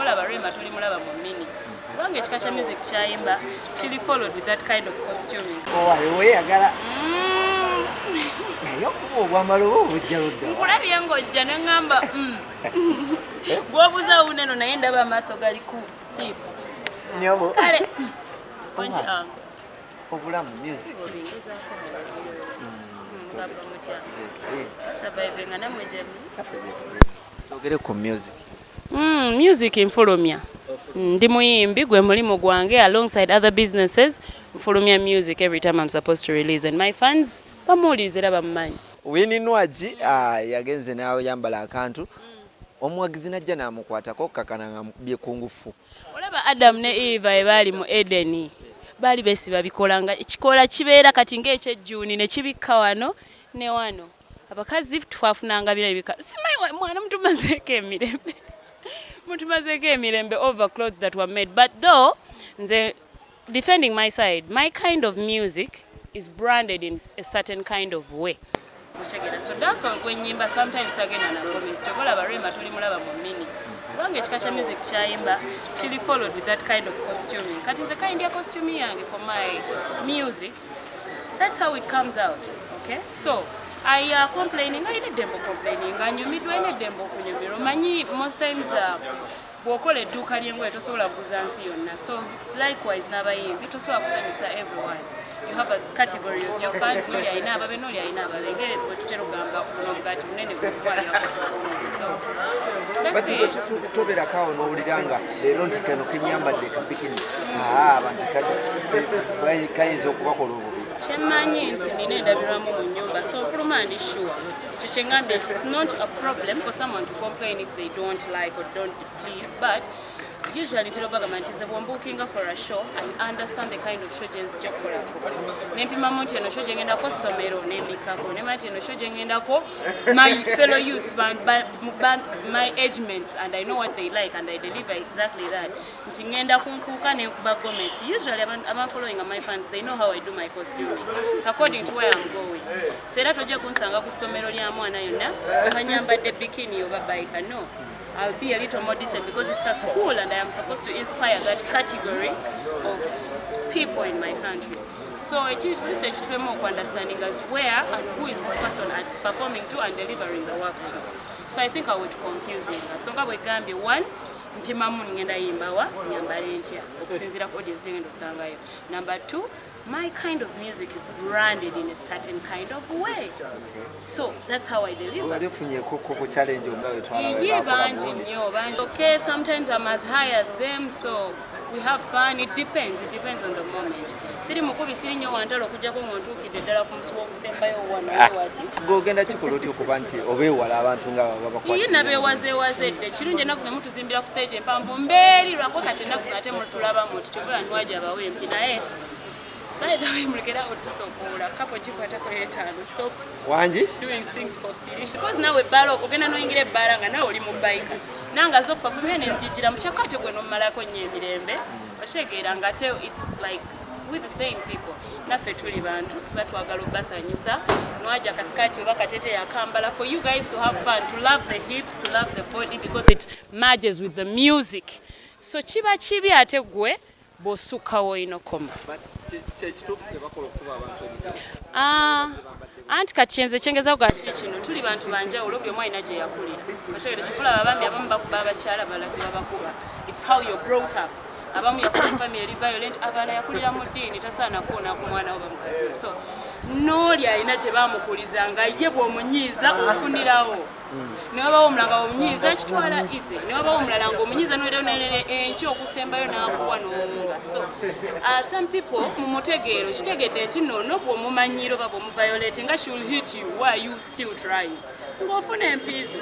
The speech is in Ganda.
chokolaba Rema tuli mulaba mu mini kubanga ekika kya music kyayimba kili followed with that kind of costuming. We agala nayo obwamalo obujjaludde nkulabye ng'ojja ne ŋŋamba bw'obuza uneno naye ndaba amaaso gali ku hip nyobo kale konji ango obulamu music surviving namwe jemmi ogere ku music music infulumya ndi muyimbi gwe mulimo gwange alongside other businesses infulumya music every time I'm supposed to release and my fans bamuwuliriza era bamumanyi. Wini Nwaji yagenze nawe yambala akantu omuwagizi najja namukwatako kakana ngamubye kungufu. Olaba Adam ne Eva ebali mu Eden bali besiba bikolanga ekikola kibeera kati ng'ekyejjuuni ne kibikka wano ne wano abakazi twafunanga birabika simanyi mwana mutumazeeko emirembe mutumazeeko emirembe over clothes that were made but though nze defending my side my kind of music is branded in a certain kind of way. So dance all kwenyimba sometimes tagenda na promise chokolaba Rema tuli mulaba mu mini kubanga ekika kya music kyayimba kili followed with that kind of costuming kati nze kind ya costume yange for my music that's how it comes out. Okay, so I complaining I need them complaining anyumidwa ne dembo kunyumiro manyi most times bwokola edduuka ly'engoye tosobola kuguza nsi yonna so likewise n'abayimbi tosobola kusanyusa everyone. You have a category of your fans noli alina ababe noli alina ababe ngere bwe tutera okugamba n'omugaati munene gw'okwalirako twasi so that's it. Tobera kawo n'owuliranga leero nti kano kenyambadde kabikini abantu kayinza okubakola obubi kyemmanyi nti nina endabirwamu mu nnyumba so fuluma ndi sure ekyo kyengambye nti it's not a problem for someone to complain if they don't like or don't please but usually tell bagamba nti ze bwombukinga for a show I understand the kind of show gyenza okukolako nempimamu nti eno show gyengendako ssomero nemikako nema nti eno show gyengendako my fellow youths my age mates and I know what they like and I deliver exactly that nti ngenda kunkuuka nenkuba gomesi usually I'm following my fans they know how I do my costuming it's according to where I'm going seera tojja kunsanga ku ssomero lya mwana yonna banyambadde bikini oba bike no I'll be a little more decent because it's a school and I am supposed to inspire that category of people in my country. So research to more understanding as where and who is this person performing to and delivering the work to. So I think I would confuse it. So we can be one, mpimamu ngenda yimbawa, nyambale ntya, okusinzira ku audience ngendo sangayo. Number two, my kind of music is branded in a certain kind of way. So that's how I deliver. Okay, sometimes I'm as high as them, so we have fun. It depends on the moment. Siri mukubi siri nyo wantalo kujjako ngontukidde ddala ku musubo okusembayo wano wati. Gogenda kikoloti okuba nti obeewala abantu nga babakwatira. Ye nabeewazedde kirungi ennaku ze mutuzimbira ku stage empanvu mbeerirwako kati ennaku ate mulitulabamu nti kyobula Nwaji abawe empi naye by the way, mulekera otusokoola kapo gikwatako etaano stop wangi doing things for free because nawe ebbala ogenda noyingira ebbala nga nawe oli mu bayika nanga zokpa kumye nenjijira mukyakati gwe nomalako nnyo emirembe oshegeera nga te it's like with the same people naffe tuli bantu tuba twagala obbasanyusa Nwaji akasikati oba katete yakambala for you guys to have fun to love the hips to love the body because it merges with the music so kiba kibi ate gwe bosukawo inokoma anti kachenze chengeza ugati kino tuli bantu banjawulo byo mwina gye yakulira bashagere kikula abambi abamu bakuba abakyala balati babakuba it's how you're brought up abamu yakuba family violent abala yakulira mu dini tasaana kuona ku mwana oba mukazi we so noli alina gye bamukulizanga ye bw'omunyiiza ofunirawo niwabawo omulanga omunyiiza kitwala ize niwabawo omulala ng'omunyiiza n'olerere enki okusembayo n'akuwa n'owunga so some people mu mutegeero kitegedde nti nono bw'omumanyiro oba bw'omuviolate nga she'll hit you while you still trying ng'ofuna empiizo